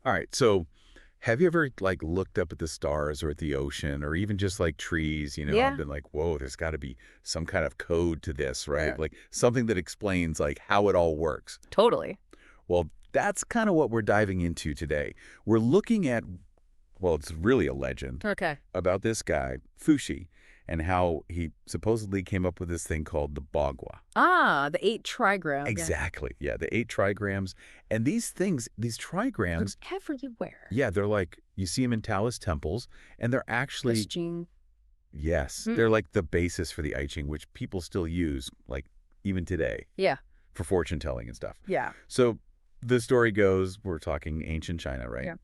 All right, so have you ever, like, looked up at the stars or at the ocean or even just, like, trees, and Yeah, been like, whoa, there's got to be some kind of code to this, right? yeah, Like, something that explains, like, how it all works. totally. Well, that's kind of what we're diving into today. We're looking at, well, it's really a legend Okay. about this guy, Fuxi, and how he supposedly came up with this thing called the Bagua. Ah, the 8 trigram. Yeah. Exactly. Yeah, the 8 trigrams. And these things, these They're trigrams, everywhere. yeah, they're like, you see them in Taoist temples, and they're actually, Christian. yes, Mm. they're like the basis for the I Ching, which people still use, like, even today, Yeah, for fortune telling and stuff. yeah. So the story goes, we're talking ancient China, right? Yeah.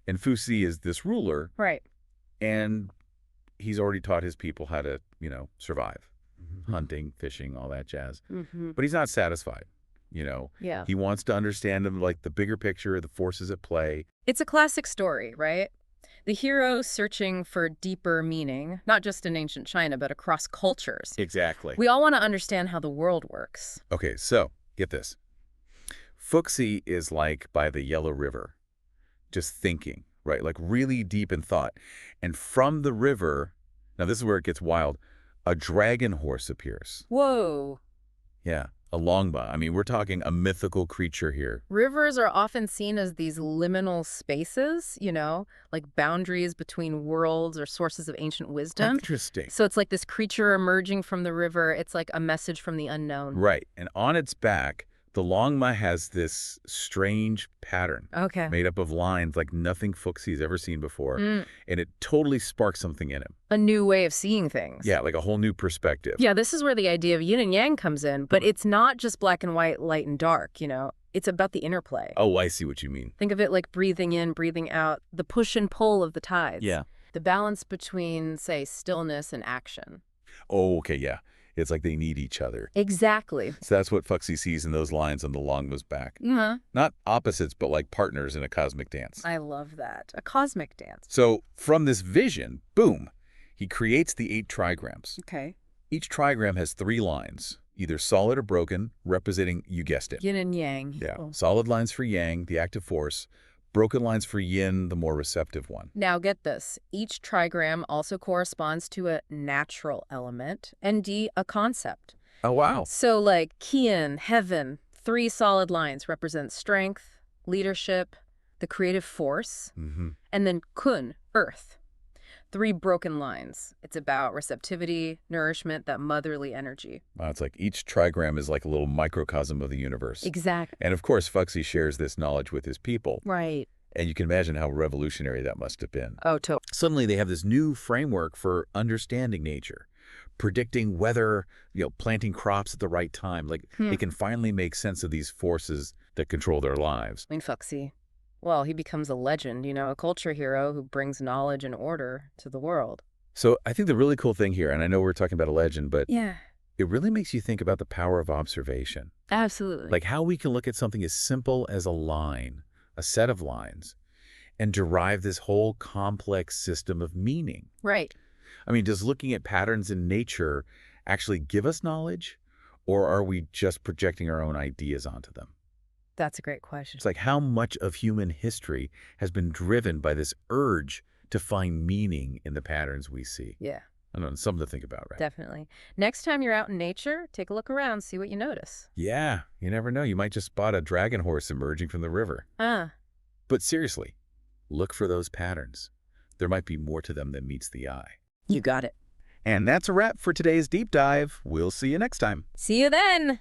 And Fuxi is this ruler, Right. and he's already taught his people how to, survive. Hunting, fishing, all that jazz. Mm-hmm. But he's not satisfied, Yeah. He wants to understand them, like the bigger picture, the forces at play. It's a classic story, right? The hero searching for deeper meaning, not just in ancient China, but across cultures. Exactly. We all want to understand how the world works. Okay, so get this. Fuxi is like by the Yellow River, just thinking, right? Like really deep in thought. And from the river, now this is where it gets wild, a dragon horse appears. Whoa. Yeah, a longba. I mean, we're talking a mythical creature here. Rivers are often seen as these liminal spaces, like boundaries between worlds or sources of ancient wisdom. Interesting. So it's like this creature emerging from the river. It's like a message from the unknown. Right. And on its back, the longma has this strange pattern Okay. made up of lines like nothing Fuxi's ever seen before. Mm, And it totally sparks something in him. a new way of seeing things. Yeah, like a whole new perspective. Yeah, this is where the idea of yin and yang comes in, but it's not just black and white, light and dark, It's about the interplay. Oh, I see what you mean. Think of it like breathing in, breathing out, the push and pull of the tides. Yeah. The balance between, say, stillness and action. Oh, okay, yeah. It's like they need each other. Exactly. So that's what Fuxi sees in those lines on the longma's back. Uh-huh. Not opposites, but like partners in a cosmic dance. I love that. A cosmic dance. So from this vision, boom, he creates the 8 trigrams. Okay. Each trigram has 3 lines, either solid or broken, representing, you guessed it. Yin and yang. Yeah, Oh. solid lines for yang, the active force, broken lines for yin, the more receptive one. Now get this. Each trigram also corresponds to a natural element and a concept. Oh, wow. So like Qian, heaven, 3 solid lines represent strength, leadership, the creative force, Mm-hmm. and then Kun, earth. 3 broken lines. It's about receptivity, nourishment, that motherly energy. Wow, it's like each trigram is like a little microcosm of the universe. Exactly. And of course, Fuxi shares this knowledge with his people. Right. And you can imagine how revolutionary that must have been. Oh, totally. Suddenly they have this new framework for understanding nature, predicting weather, planting crops at the right time. Like they can finally make sense of these forces that control their lives. I mean, Fuxi. Well, he becomes a legend, a culture hero who brings knowledge and order to the world. So I think the really cool thing here, and I know we're talking about a legend, but Yeah, it really makes you think about the power of observation. absolutely. Like how we can look at something as simple as a line, a set of lines, and derive this whole complex system of meaning. Right. I mean, does looking at patterns in nature actually give us knowledge, or are we just projecting our own ideas onto them? That's a great question. It's like how much of human history has been driven by this urge to find meaning in the patterns we see. Yeah, I don't know, something to think about, right? definitely. Next time you're out in nature, take a look around, see what you notice. Yeah, you never know. You might just spot a dragon horse emerging from the river. But seriously, look for those patterns. There might be more to them than meets the eye. You got it. And that's a wrap for today's deep dive. We'll see you next time. See you then.